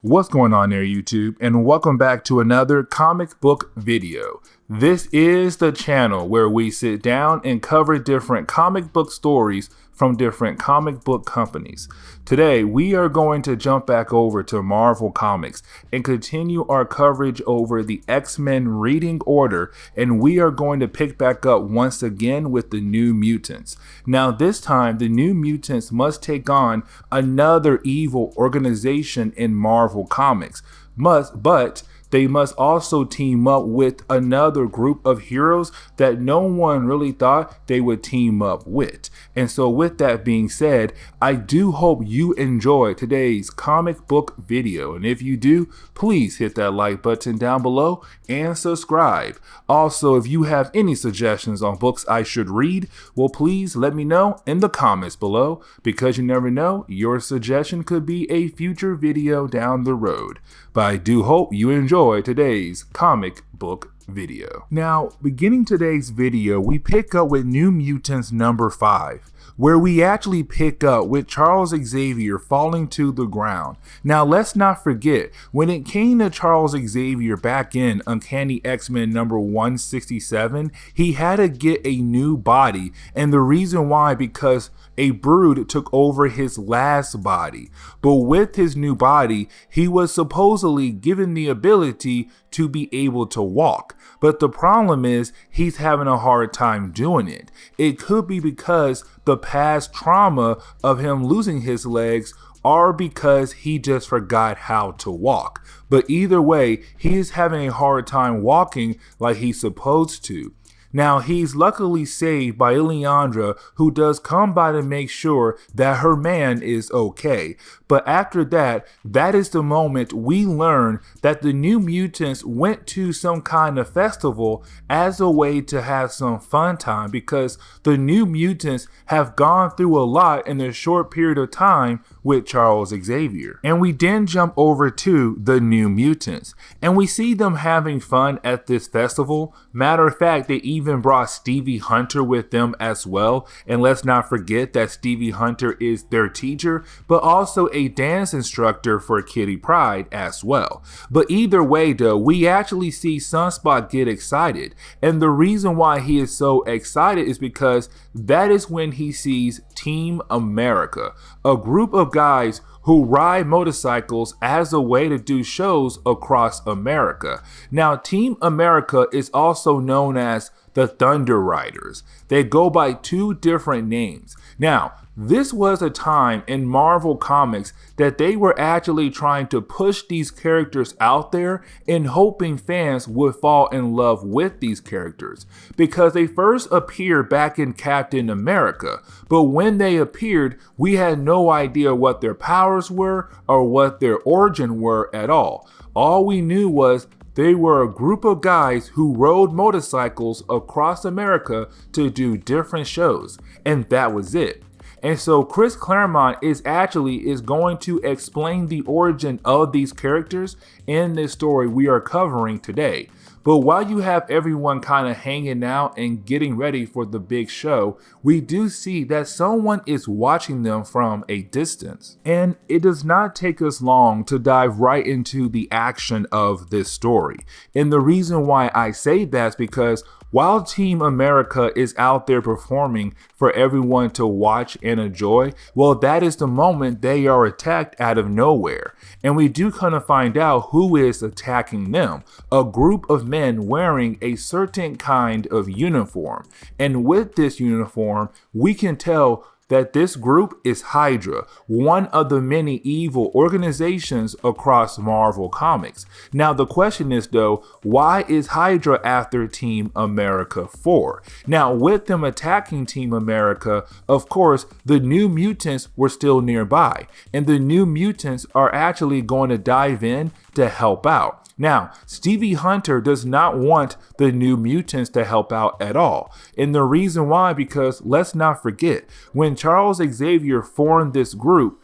What's going on there, YouTube, and welcome back to another comic book video. This is the channel where we sit down and cover different comic book stories from different comic book companies. Today, we are going to jump back over to Marvel Comics and continue our coverage over the X-Men reading order, and we are going to pick back up once again with the New Mutants. Now, this time, the New Mutants must take on another evil organization in Marvel Comics, but they must also team up with another group of heroes that no one really thought they would team up with. And so with that being said, I do hope you enjoy today's comic book video. And if you do, please hit that like button down below and subscribe. Also, if you have any suggestions on books I should read, well, please let me know in the comments below, because you never know, your suggestion could be a future video down the road. But I do hope you enjoy today's comic book video. Now, beginning today's video, we pick up with New Mutants number 5, where we actually pick up with Charles Xavier falling to the ground. Now, let's not forget, when it came to Charles Xavier back in Uncanny X-Men number 167, he had to get a new body, and the reason why, because a brood took over his last body. But with his new body, he was supposedly given the ability to be able to walk. But the problem is he's having a hard time doing it. It could be because the past trauma of him losing his legs, or because he just forgot how to walk. But either way, he is having a hard time walking like he's supposed to. Now, he's luckily saved by Ileandra, who does come by to make sure that her man is okay. But after that, that is the moment we learn that the New Mutants went to some kind of festival as a way to have some fun time, because the New Mutants have gone through a lot in a short period of time with Charles Xavier. And we then jump over to the New Mutants, and we see them having fun at this festival. Matter of fact, they even brought Stevie Hunter with them as well. And let's not forget that Stevie Hunter is their teacher, but also a dance instructor for Kitty Pryde as well. But either way though, we actually see Sunspot get excited. And the reason why he is so excited is because that is when he sees Team America, a group of guys who ride motorcycles as a way to do shows across America. Now, Team America is also known as the Thunder Riders. They go by two different names. Now, this was a time in Marvel Comics that they were actually trying to push these characters out there and hoping fans would fall in love with these characters, because they first appeared back in Captain America, but when they appeared, we had no idea what their powers were or what their origin were at all. All we knew was they were a group of guys who rode motorcycles across America to do different shows, and that was it. And so Chris Claremont is going to explain the origin of these characters in this story we are covering today. But while you have everyone kind of hanging out and getting ready for the big show, we do see that someone is watching them from a distance. And it does not take us long to dive right into the action of this story. And the reason why I say that is because while Team America is out there performing for everyone to watch and enjoy, well, that is the moment they are attacked out of nowhere. And we do kind of find out who is attacking them. A group of men wearing a certain kind of uniform. And with this uniform, we can tell that this group is Hydra, one of the many evil organizations across Marvel Comics. Now, the question is though, why is Hydra after Team America for? Now, with them attacking Team America, of course, the New Mutants were still nearby, and the New Mutants are actually going to dive in to help out. Now, Stevie Hunter does not want the New Mutants to help out at all. And the reason why, because let's not forget, when Charles Xavier formed this group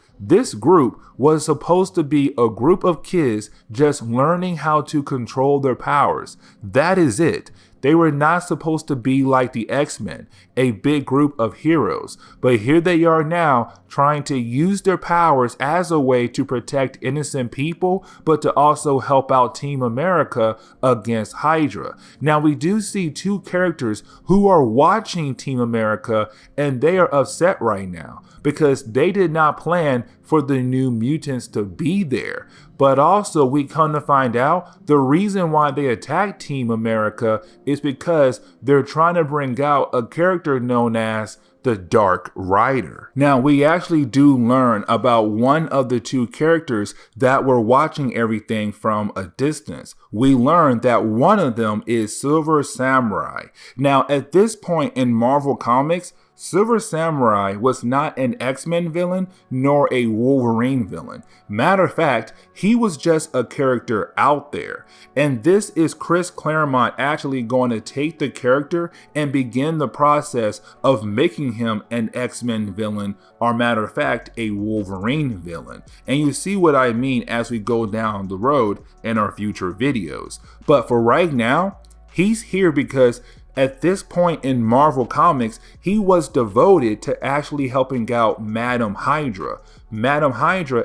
was supposed to be a group of kids just learning how to control their powers. That is it. They were not supposed to be like the X-Men, a big group of heroes. But here they are now, trying to use their powers as a way to protect innocent people, but to also help out Team America against Hydra. Now, we do see two characters who are watching Team America, and they are upset right now because they did not plan for the New Mutants to be there. But also, we come to find out the reason why they attacked Team America is because they're trying to bring out a character known as the Dark Rider. Now, we actually do learn about one of the two characters that were watching everything from a distance. We learn that one of them is Silver Samurai. Now, at this point in Marvel Comics, Silver Samurai was not an X-Men villain nor a Wolverine villain. Matter of fact, he was just a character out there. And this is Chris Claremont actually going to take the character and begin the process of making him an X-Men villain, or matter of fact, a Wolverine villain. And you see what I mean as we go down the road in our future videos. But for right now, he's here because at this point in Marvel Comics, he was devoted to actually helping out Madam Hydra,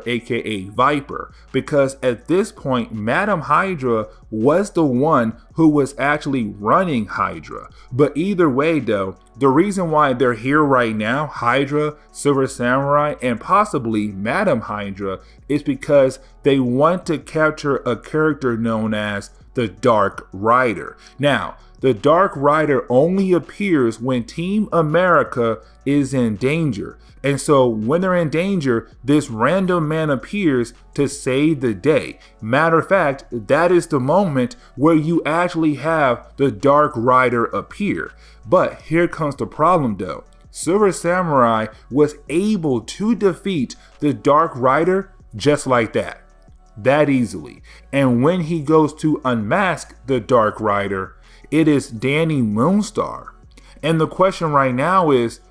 aka Viper, because at this point, Madam Hydra was the one who was actually running Hydra. But either way though, the reason why they're here right now, Hydra, Silver Samurai, and possibly Madam Hydra, is because they want to capture a character known as the Dark Rider. Now, the Dark Rider only appears when Team America is in danger. And so when they're in danger, this random man appears to save the day. Matter of fact, that is the moment where you actually have the Dark Rider appear. But here comes the problem though. Silver Samurai was able to defeat the Dark Rider just like that easily. And when he goes to unmask the Dark Rider, it is Danny Moonstar. And the question right now is,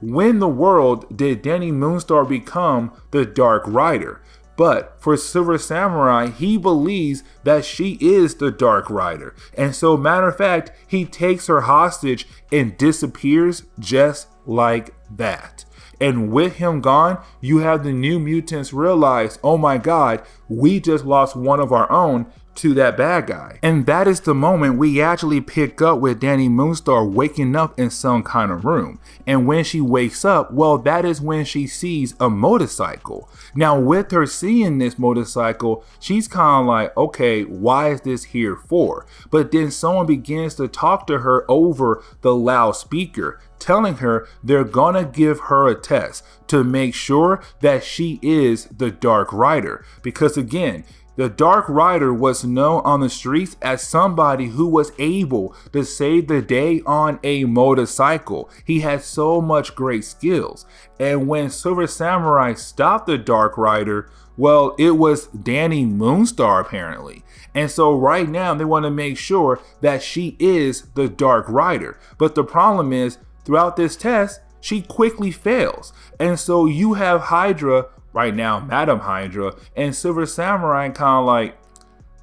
when in the world did Danny Moonstar become the Dark Rider? But for Silver Samurai, he believes that she is the Dark Rider. And so, matter of fact, he takes her hostage and disappears just like that. And with him gone, you have the New Mutants realize, oh my God, we just lost one of our own to that bad guy. And that is the moment we actually pick up with Danny Moonstar waking up in some kind of room. And when she wakes up, well, that is when she sees a motorcycle. Now, with her seeing this motorcycle, she's kind of like, okay, why is this here for? But then someone begins to talk to her over the loudspeaker, telling her they're gonna give her a test to make sure that she is the Dark Rider. Because again, the Dark Rider was known on the streets as somebody who was able to save the day on a motorcycle. He had so much great skills. And when Silver Samurai stopped the Dark Rider, well, it was Danny Moonstar apparently. And so right now they want to make sure that she is the Dark Rider. But the problem is, throughout this test, she quickly fails. And so you have Hydra right now, Madam Hydra, and Silver Samurai kind of like,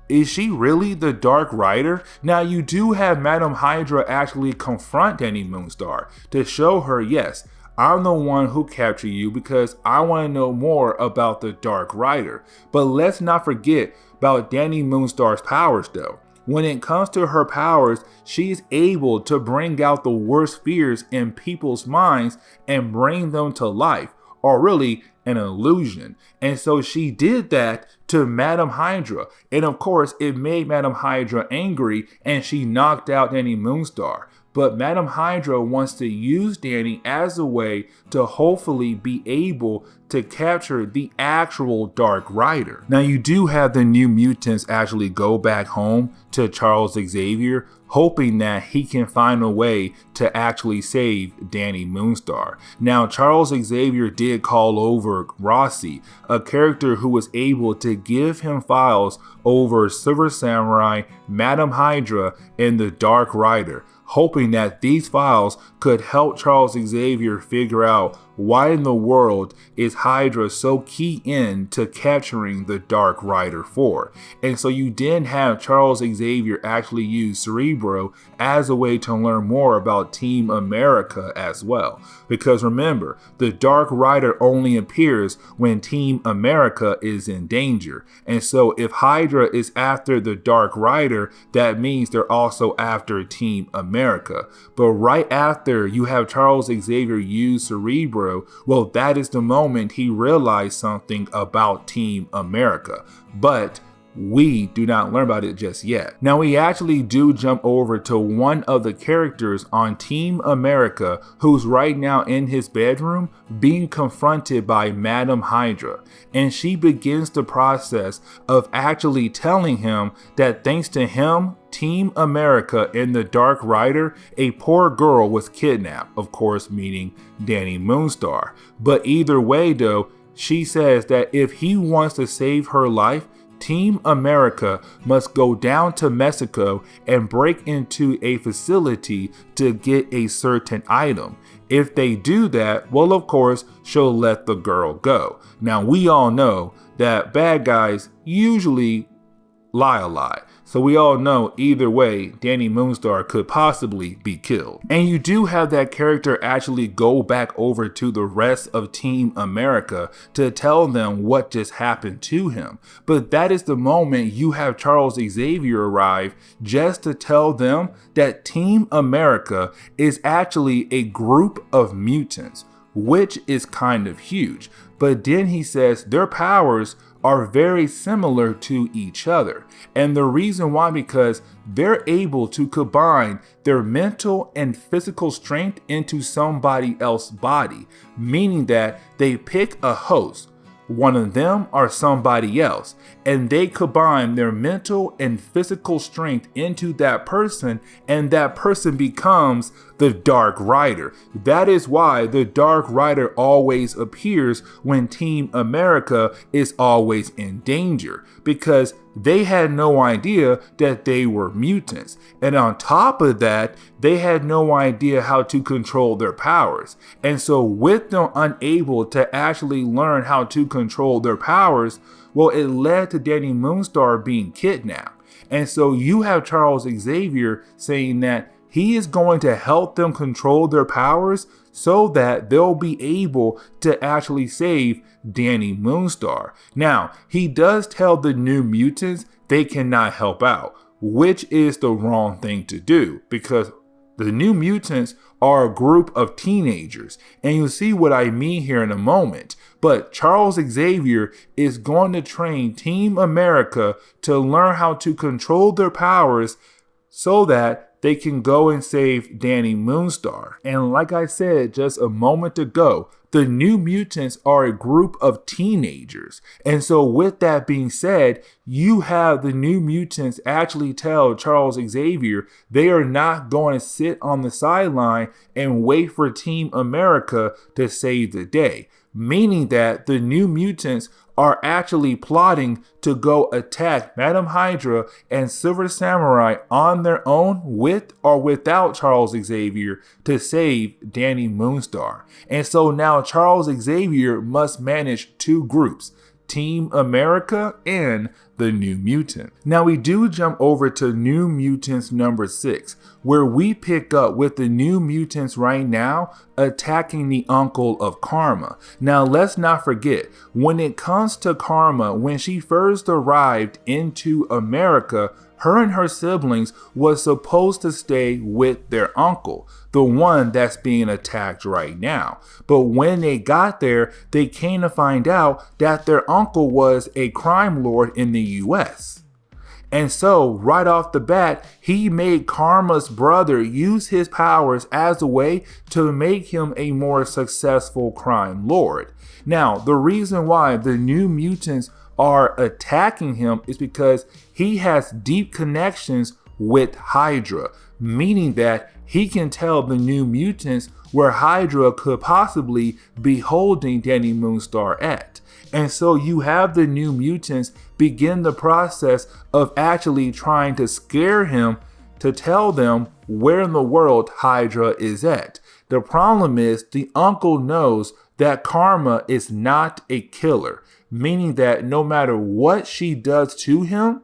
is she really the Dark Rider? Now you do have Madam Hydra actually confront Danny Moonstar to show her, yes, I'm the one who captured you because I want to know more about the Dark Rider. But let's not forget about Danny Moonstar's powers though. When it comes to her powers, she's able to bring out the worst fears in people's minds and bring them to life, or really an illusion. And so she did that to Madam Hydra. And of course, it made Madam Hydra angry and she knocked out Danny Moonstar. But Madam Hydra wants to use Danny as a way to hopefully be able to capture the actual Dark Rider. Now you do have the New Mutants actually go back home to Charles Xavier, hoping that he can find a way to actually save Danny Moonstar. Now Charles Xavier did call over Rossi, a character who was able to give him files over Silver Samurai, Madam Hydra, and the Dark Rider, hoping that these files could help Charles Xavier figure out why in the world is Hydra so key in to capturing the Dark Rider for? And so you then have Charles Xavier actually use Cerebro as a way to learn more about Team America as well. Because remember, the Dark Rider only appears when Team America is in danger. And so if Hydra is after the Dark Rider, that means they're also after Team America. But right after you have Charles Xavier use Cerebro, well, that is the moment he realized something about Team America. But we do not learn about it just yet. Now we actually do jump over to one of the characters on Team America who's right now in his bedroom being confronted by Madam Hydra, and she begins the process of actually telling him that thanks to him, Team America and the Dark Rider, a poor girl was kidnapped, of course meaning Dani Moonstar. But either way though, she says that if he wants to save her life, Team America must go down to Mexico and break into a facility to get a certain item. If they do that, well, of course, she'll let the girl go. Now, we all know that bad guys usually lie a lot. So we all know either way, Dani Moonstar could possibly be killed. And you do have that character actually go back over to the rest of Team America to tell them what just happened to him. But that is the moment you have Charles Xavier arrive just to tell them that Team America is actually a group of mutants, which is kind of huge. But then he says their powers are very similar to each other. And the reason why, because they're able to combine their mental and physical strength into somebody else's body, meaning that they pick a host, one of them or somebody else, and they combine their mental and physical strength into that person, and that person becomes the Dark Rider. That is why the Dark Rider always appears when Team America is always in danger, because they had no idea that they were mutants. And on top of that, they had no idea how to control their powers. And so with them unable to actually learn how to control their powers, well, it led to Dani Moonstar being kidnapped. And so you have Charles Xavier saying that he is going to help them control their powers so that they'll be able to actually save Dani Moonstar. Now, he does tell the New Mutants they cannot help out, which is the wrong thing to do, because the New Mutants are a group of teenagers, and you'll see what I mean here in a moment. But Charles Xavier is going to train Team America to learn how to control their powers so that they can go and save Dani Moonstar. And like I said just a moment ago, the New Mutants are a group of teenagers. And so with that being said, you have the New Mutants actually tell Charles Xavier they are not going to sit on the sideline and wait for Team America to save the day. Meaning that the New Mutants are actually plotting to go attack Madam Hydra and Silver Samurai on their own, with or without Charles Xavier, to save Dani Moonstar. And so now Charles Xavier must manage two groups, Team America and the New Mutant. Now we do jump over to New Mutants number 6, where we pick up with the New Mutants right now attacking the uncle of Karma. Now let's not forget, when it comes to Karma, when she first arrived into America, her and her siblings was supposed to stay with their uncle, the one that's being attacked right now. But when they got there, they came to find out that their uncle was a crime lord in the US. And so right off the bat, he made Karma's brother use his powers as a way to make him a more successful crime lord. Now, the reason why the New Mutants are attacking him is because he has deep connections with Hydra, meaning that he can tell the New Mutants where Hydra could possibly be holding Dani Moonstar at. And so you have the New Mutants begin the process of actually trying to scare him to tell them where in the world Hydra is at. The problem is the uncle knows that Karma is not a killer, meaning that no matter what she does to him,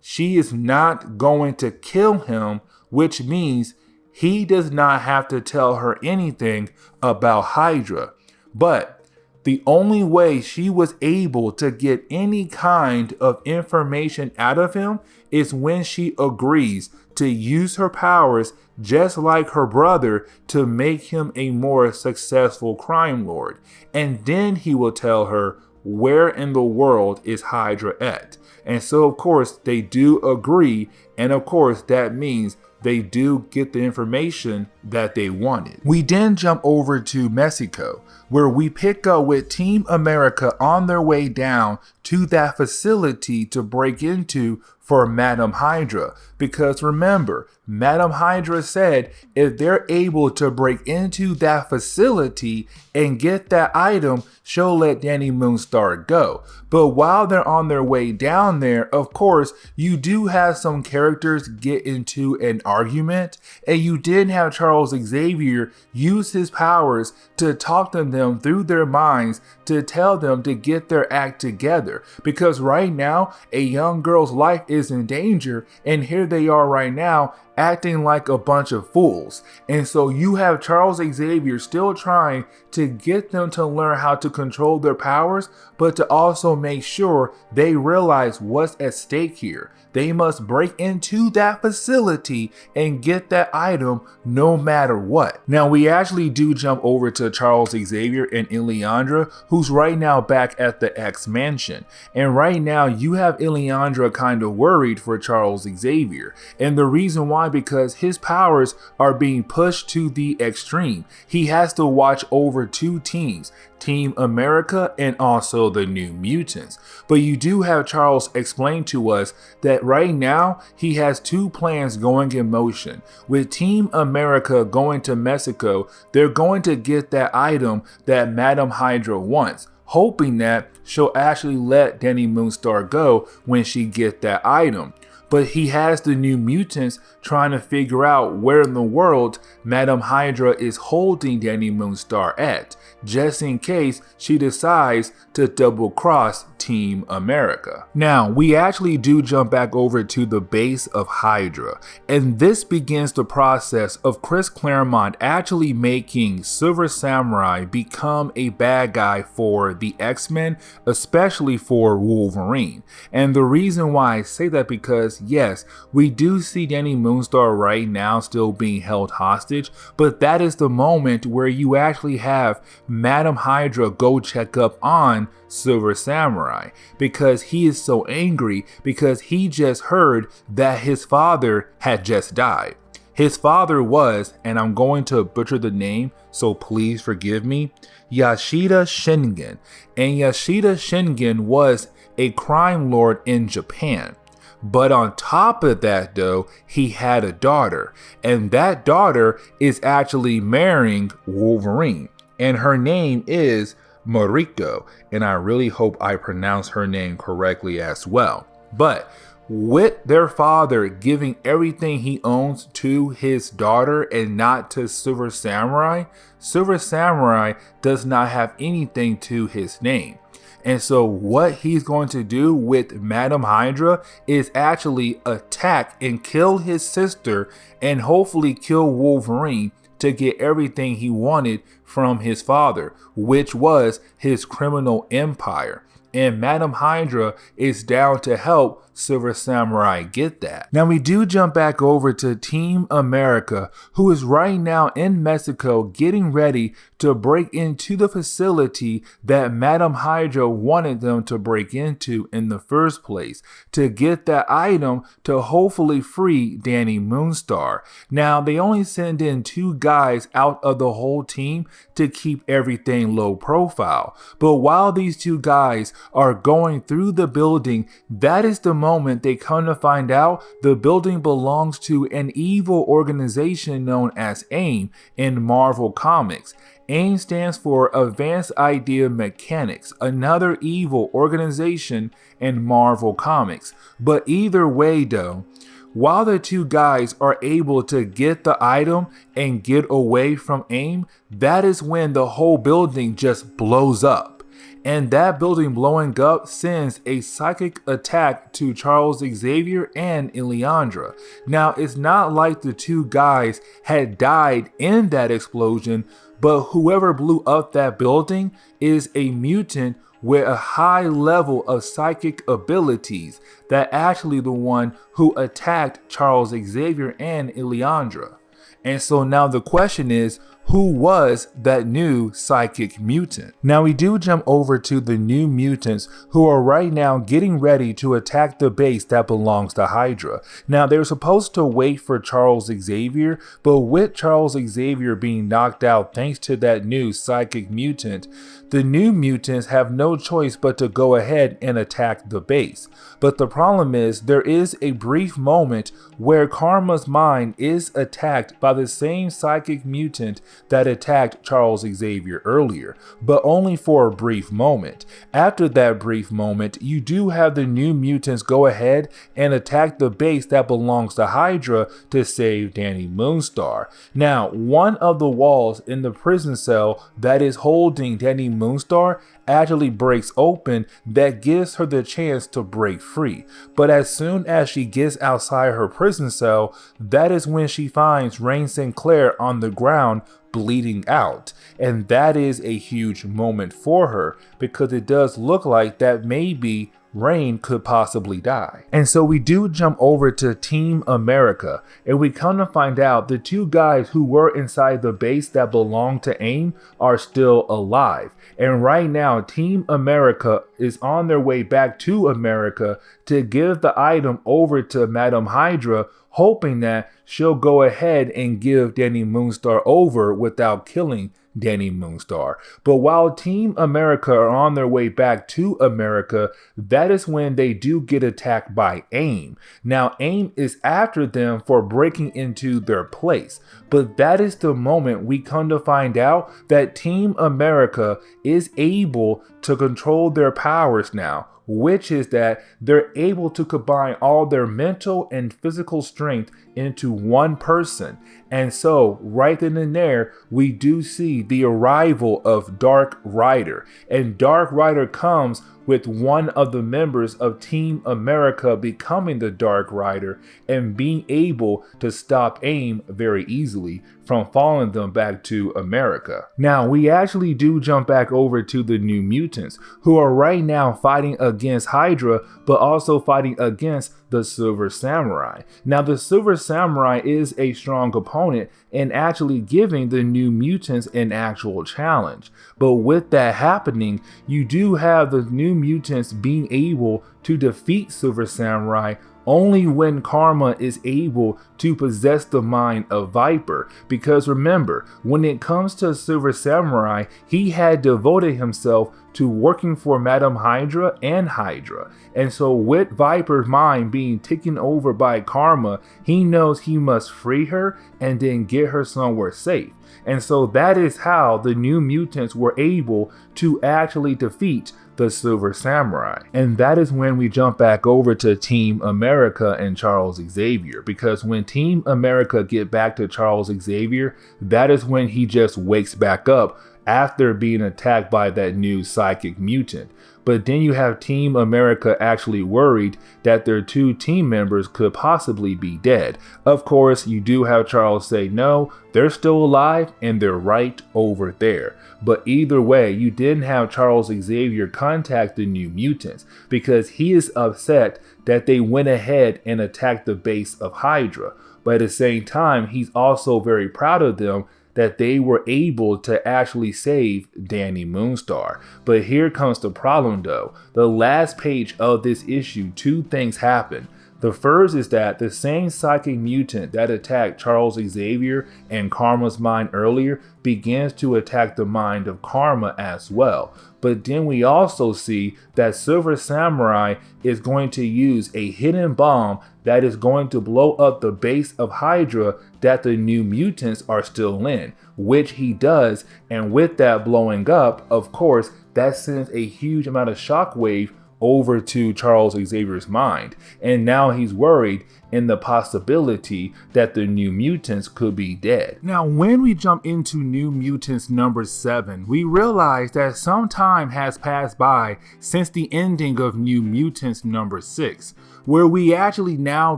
she is not going to kill him, which means he does not have to tell her anything about Hydra. But the only way she was able to get any kind of information out of him is when she agrees to use her powers just like her brother to make him a more successful crime lord. And then he will tell her where in the world is Hydra at. And so of course they do agree, and of course that means they do get the information that they wanted. We then jump over to Mexico, where we pick up with Team America on their way down to that facility to break into for Madam Hydra. Because remember, Madam Hydra said if they're able to break into that facility and get that item, she'll let Danny Moonstar go. But while they're on their way down there, of course, you do have some characters get into an argument, and you did have Charles Xavier use his powers to talk to them through their minds to tell them to get their act together. Because right now, a young girl's life is in danger, and here they are right now acting like a bunch of fools. And so you have Charles Xavier still trying to get them to learn how to control their powers, but to also make sure they realize what's at stake here. They must break into that facility and get that item no matter what. Now we actually do jump over to Charles Xavier and Ileandra, who's right now back at the X Mansion. And right now you have Ileandra kind of worried for Charles Xavier. And the reason why, because his powers are being pushed to the extreme. He has to watch over two teams, Team America and also the New Mutants. But you do have Charles explain to us that right now he has two plans going in motion. With Team America going to Mexico, they're going to get that item that Madam Hydra wants, hoping that she'll actually let Danny Moonstar go when she get that item. But he has the New Mutants trying to figure out where in the world Madam Hydra is holding Danny Moonstar at, just in case she decides to double cross Team America. Now, we actually do jump back over to the base of Hydra, and this begins the process of Chris Claremont actually making Silver Samurai become a bad guy for the X-Men, especially for Wolverine. And the reason why I say that, because yes, we do see Danny Moonstar right now still being held hostage, but that is the moment where you actually have Madam Hydra go check up on Silver Samurai, because he is so angry because he just heard that his father had just died. His father was, and I'm going to butcher the name, so please forgive me, Yashida Shingen. And Yashida Shingen was a crime lord in Japan. But on top of that though, he had a daughter, and that daughter is actually marrying Wolverine, and her name is Mariko, and I really hope I pronounce her name correctly as well. But with their father giving everything he owns to his daughter and not to Silver Samurai, Silver Samurai does not have anything to his name. And so what he's going to do with Madam Hydra is actually attack and kill his sister and hopefully kill Wolverine to get everything he wanted from his father, which was his criminal empire. And Madam Hydra is down to help Silver Samurai get that. Now we do jump back over to Team America, who is right now in Mexico getting ready to break into the facility that Madam Hydra wanted them to break into in the first place, to get that item to hopefully free Danny Moonstar. Now they only send in 2 guys out of the whole team to keep everything low profile. But while these 2 guys are going through the building, that is the moment they come to find out the building belongs to an evil organization known as AIM in Marvel Comics. AIM stands for Advanced Idea Mechanics, another evil organization in Marvel Comics. But either way though, While the two guys are able to get the item and get away from AIM, that is when the whole building just blows up. And that building blowing up sends a psychic attack to Charles Xavier and Illiandra. Now, it's not like the two guys had died in that explosion, but whoever blew up that building is a mutant with a high level of psychic abilities that actually the one who attacked Charles Xavier and Illiandra. And so now the question is, who was that new psychic mutant? Now we do jump over to the new mutants who are right now getting ready to attack the base that belongs to Hydra. Now they're supposed to wait for Charles Xavier, but with Charles Xavier being knocked out thanks to that new psychic mutant, the new mutants have no choice but to go ahead and attack the base. But the problem is there is a brief moment where Karma's mind is attacked by the same psychic mutant that attacked Charles Xavier earlier, but only for a brief moment. After that brief moment, you do have the new mutants go ahead and attack the base that belongs to Hydra to save Danny Moonstar. Now, one of the walls in the prison cell that is holding Danny Moonstar actually breaks open, that gives her the chance to break free. But as soon as she gets outside her prison cell, that is when she finds Rain Sinclair on the ground bleeding out. And that is a huge moment for her, because it does look like that maybe Rain could possibly die. And so we do jump over to Team America, and we come to find out the two guys who were inside the base that belonged to AIM are still alive. And right now, Team America is on their way back to America to give the item over to Madam Hydra, hoping that she'll go ahead and give Danny Moonstar over without killing Danny Moonstar. But while Team America are on their way back to America, that is when they do get attacked by AIM. Now, AIM is after them for breaking into their place, but that is the moment we come to find out that Team America is able to control their powers now, which is that they're able to combine all their mental and physical strength into one person. And so right then and there, we do see the arrival of Dark Rider. And Dark Rider comes with one of the members of Team America becoming the Dark Rider and being able to stop AIM very easily from following them back to America. Now, we actually do jump back over to the New Mutants, who are right now fighting against Hydra, but also fighting against the Silver Samurai. Now, the Silver Samurai is a strong opponent and actually giving the New Mutants an actual challenge. But with that happening, you do have the New Mutants being able to defeat Silver Samurai only when Karma is able to possess the mind of Viper. Because remember, when it comes to Silver Samurai, he had devoted himself to working for Madam Hydra and Hydra. And so with Viper's mind being taken over by Karma, he knows he must free her and then get her somewhere safe. And so that is how the New Mutants were able to actually defeat the Silver Samurai. And that is when we jump back over to Team America and Charles Xavier, because when Team America get back to Charles Xavier, that is when he just wakes back up after being attacked by that new psychic mutant. But then you have Team America actually worried that their two team members could possibly be dead. Of course, you do have Charles say, no, they're still alive and they're right over there. But either way, you didn't have Charles Xavier contact the New Mutants because he is upset that they went ahead and attacked the base of Hydra. But at the same time, he's also very proud of them that they were able to actually save Danny Moonstar. But here comes the problem though. The last page of this issue, two things happen. The first is that the same psychic mutant that attacked Charles Xavier and Karma's mind earlier begins to attack the mind of Karma as well. But then we also see that Silver Samurai is going to use a hidden bomb that is going to blow up the base of Hydra that the New Mutants are still in, which he does. And with that blowing up, of course, that sends a huge amount of shockwave over to Charles Xavier's mind. And now he's worried in the possibility that the New Mutants could be dead. Now, when we jump into New Mutants number 7, we realize that some time has passed by since the ending of New Mutants number 6, where we actually now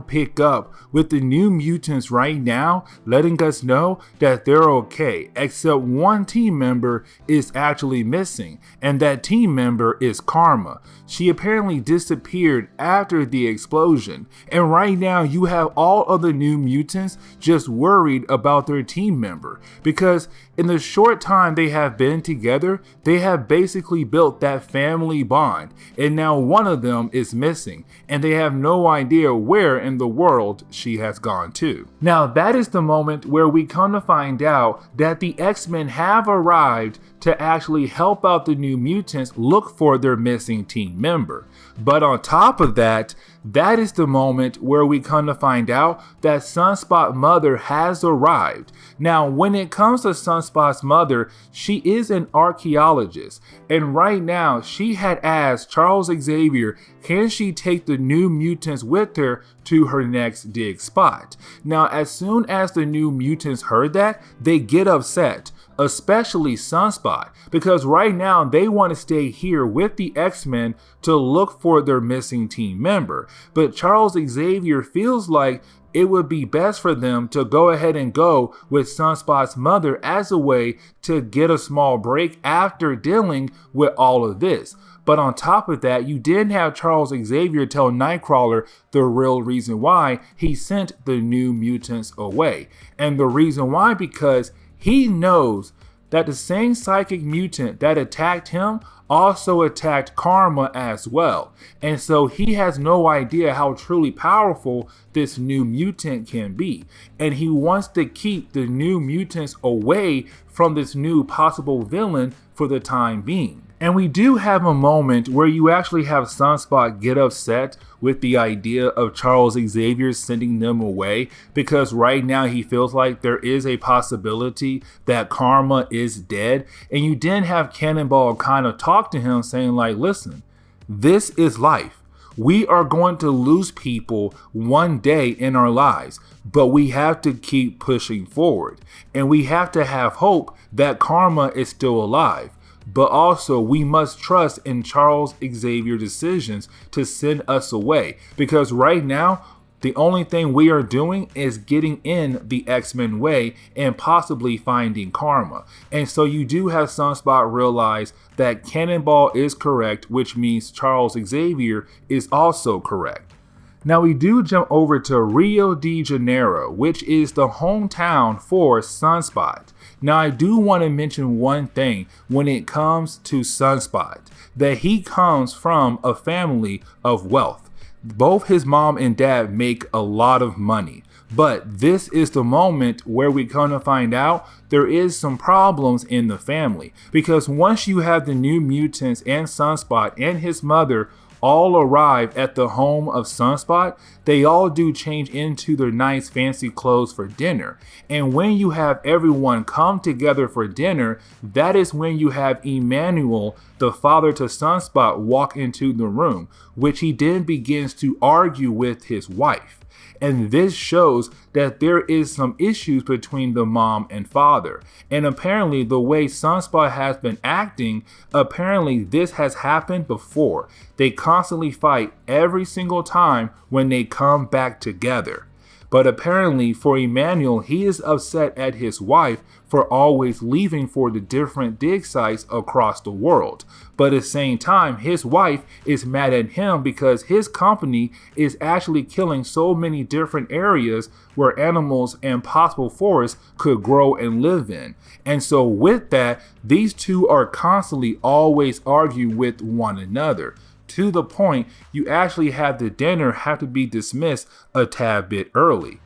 pick up with the New Mutants right now letting us know that they're okay, except one team member is actually missing, and that team member is Karma. She apparently disappeared after the explosion, and right now you have all of the New Mutants just worried about their team member, because in the short time they have been together, they have basically built that family bond, and now one of them is missing, and they have no idea where in the world she has gone to. Now that is the moment where we come to find out that the X-Men have arrived to actually help out the New Mutants look for their missing team member. But on top of that, that is the moment where we come to find out that Sunspot's mother has arrived. Now, when it comes to Sunspot's mother, she is an archaeologist, and right now she had asked Charles Xavier, can she take the New Mutants with her to her next dig spot? Now, as soon as the New Mutants heard that, they get upset, especially Sunspot, because right now they want to stay here with the X-Men to look for their missing team member. But Charles Xavier feels like it would be best for them to go ahead and go with Sunspot's mother as a way to get a small break after dealing with all of this. But on top of that, you did have Charles Xavier tell Nightcrawler the real reason why he sent the New Mutants away. And the reason why, because he knows that the same psychic mutant that attacked him also attacked Karma as well. And so he has no idea how truly powerful this New Mutant can be. And he wants to keep the New Mutants away from this new possible villain for the time being. And we do have a moment where you actually have Sunspot get upset with the idea of Charles Xavier sending them away, because right now he feels like there is a possibility that Karma is dead. And you didn't have Cannonball kind of talk to him saying like, listen, this is life. We are going to lose people one day in our lives, but we have to keep pushing forward. And we have to have hope that Karma is still alive. But also we must trust in Charles Xavier's decisions to send us away, because right now the only thing we are doing is getting in the X-Men way and possibly finding Karma. And so you do have Sunspot realize that Cannonball is correct, which means Charles Xavier is also correct. Now we do jump over to Rio de Janeiro, which is the hometown for Sunspot. Now I do want to mention one thing when it comes to Sunspot, that he comes from a family of wealth. Both his mom and dad make a lot of money. But this is the moment where we come to find out there is some problems in the family. Because once you have the New Mutants and Sunspot and his mother all arrive at the home of Sunspot, they all do change into their nice fancy clothes for dinner. And when you have everyone come together for dinner, that is when you have Emmanuel, the father to Sunspot, walk into the room, which he then begins to argue with his wife. And this shows that there is some issues between the mom and father. And apparently the way Sunspot has been acting, apparently this has happened before. They constantly fight every single time when they come back together. But apparently for Emmanuel, he is upset at his wife for always leaving for the different dig sites across the world. But at the same time, his wife is mad at him because his company is actually killing so many different areas where animals and possible forests could grow and live in. And so with that, these two are constantly always arguing with one another, to the point you actually have the dinner have to be dismissed a tad bit early.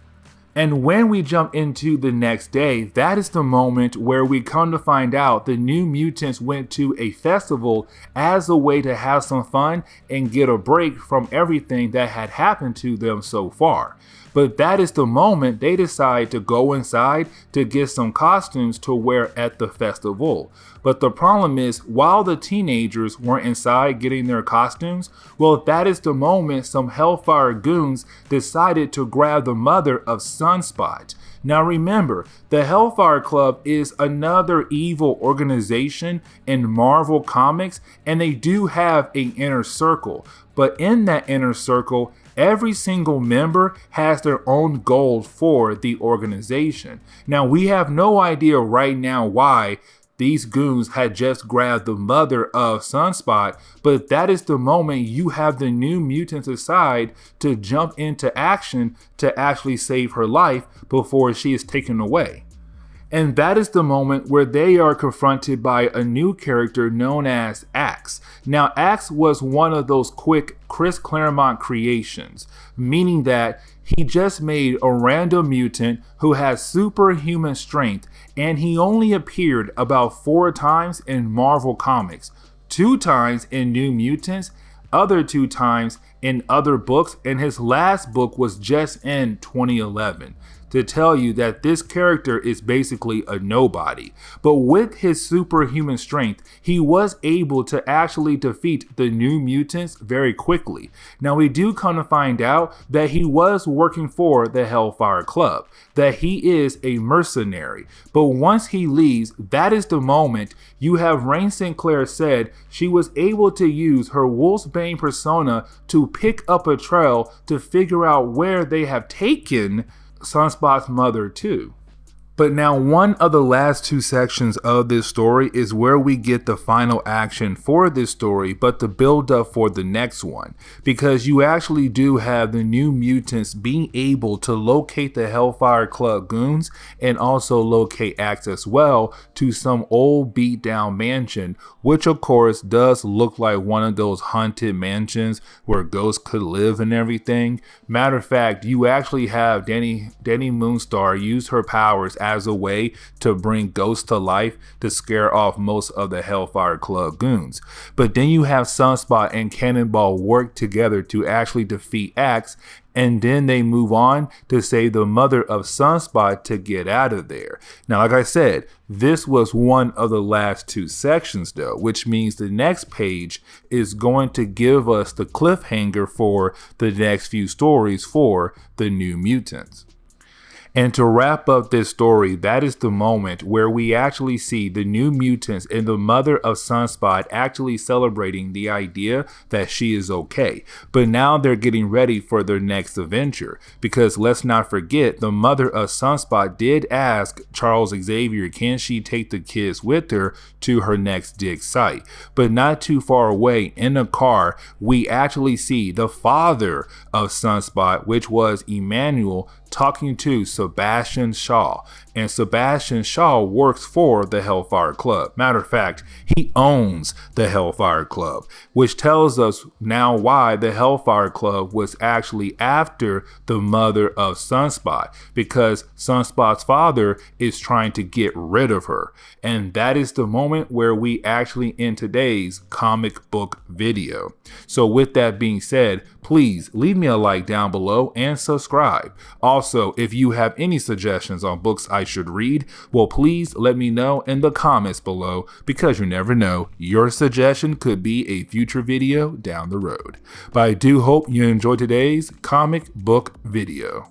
And when we jump into the next day, that is the moment where we come to find out the New Mutants went to a festival as a way to have some fun and get a break from everything that had happened to them so far. But that is the moment they decide to go inside to get some costumes to wear at the festival. But the problem is, while the teenagers were inside getting their costumes, well, that is the moment some Hellfire goons decided to grab the mother of Sunspot. Now remember, the Hellfire Club is another evil organization in Marvel Comics, and they do have an inner circle. But in that inner circle, every single member has their own goals for the organization. Now, we have no idea right now why these goons had just grabbed the mother of Sunspot, but that is the moment you have the New Mutants decide to jump into action to actually save her life before she is taken away. And that is the moment where they are confronted by a new character known as Axe. Now, Axe was one of those quick Chris Claremont creations, meaning that he just made a random mutant who has superhuman strength, and he only appeared about 4 times in Marvel Comics, 2 times in New Mutants, other 2 times in other books, and his last book was just in 2011. To tell you that this character is basically a nobody. But with his superhuman strength, he was able to actually defeat the New Mutants very quickly. Now, we do come to find out that he was working for the Hellfire Club, that he is a mercenary. But once he leaves, that is the moment you have Rain Sinclair said she was able to use her Wolfsbane persona to pick up a trail to figure out where they have taken Sunspot's mother too. But now one of the last 2 sections of this story is where we get the final action for this story, but the build up for the next one, because you actually do have the New Mutants being able to locate the Hellfire Club goons and also locate Axe as well to some old beat down mansion, which of course does look like one of those haunted mansions where ghosts could live and everything. Matter of fact, you actually have Danny Moonstar use her powers as a way to bring ghosts to life to scare off most of the Hellfire Club goons. But then you have Sunspot and Cannonball work together to actually defeat Axe, and then they move on to save the mother of Sunspot to get out of there. Now, like I said, this was one of the last 2 sections though, which means the next page is going to give us the cliffhanger for the next few stories for the New Mutants. And to wrap up this story, that is the moment where we actually see the New Mutants and the mother of Sunspot actually celebrating the idea that she is okay. But now they're getting ready for their next adventure, because let's not forget, the mother of Sunspot did ask Charles Xavier, can she take the kids with her to her next dig site? But not too far away in a car, we actually see the father of Sunspot, which was Emmanuel, talking to Sebastian Shaw. And Sebastian Shaw works for the Hellfire Club. Matter of fact, he owns the Hellfire Club, which tells us now why the Hellfire Club was actually after the mother of Sunspot, because Sunspot's father is trying to get rid of her. And that is the moment where we actually end today's comic book video. So with that being said, please leave me a like down below and subscribe. Also, if you have any suggestions on books I should read, well, please let me know in the comments below, because you never know, your suggestion could be a future video down the road. But I do hope you enjoyed today's comic book video.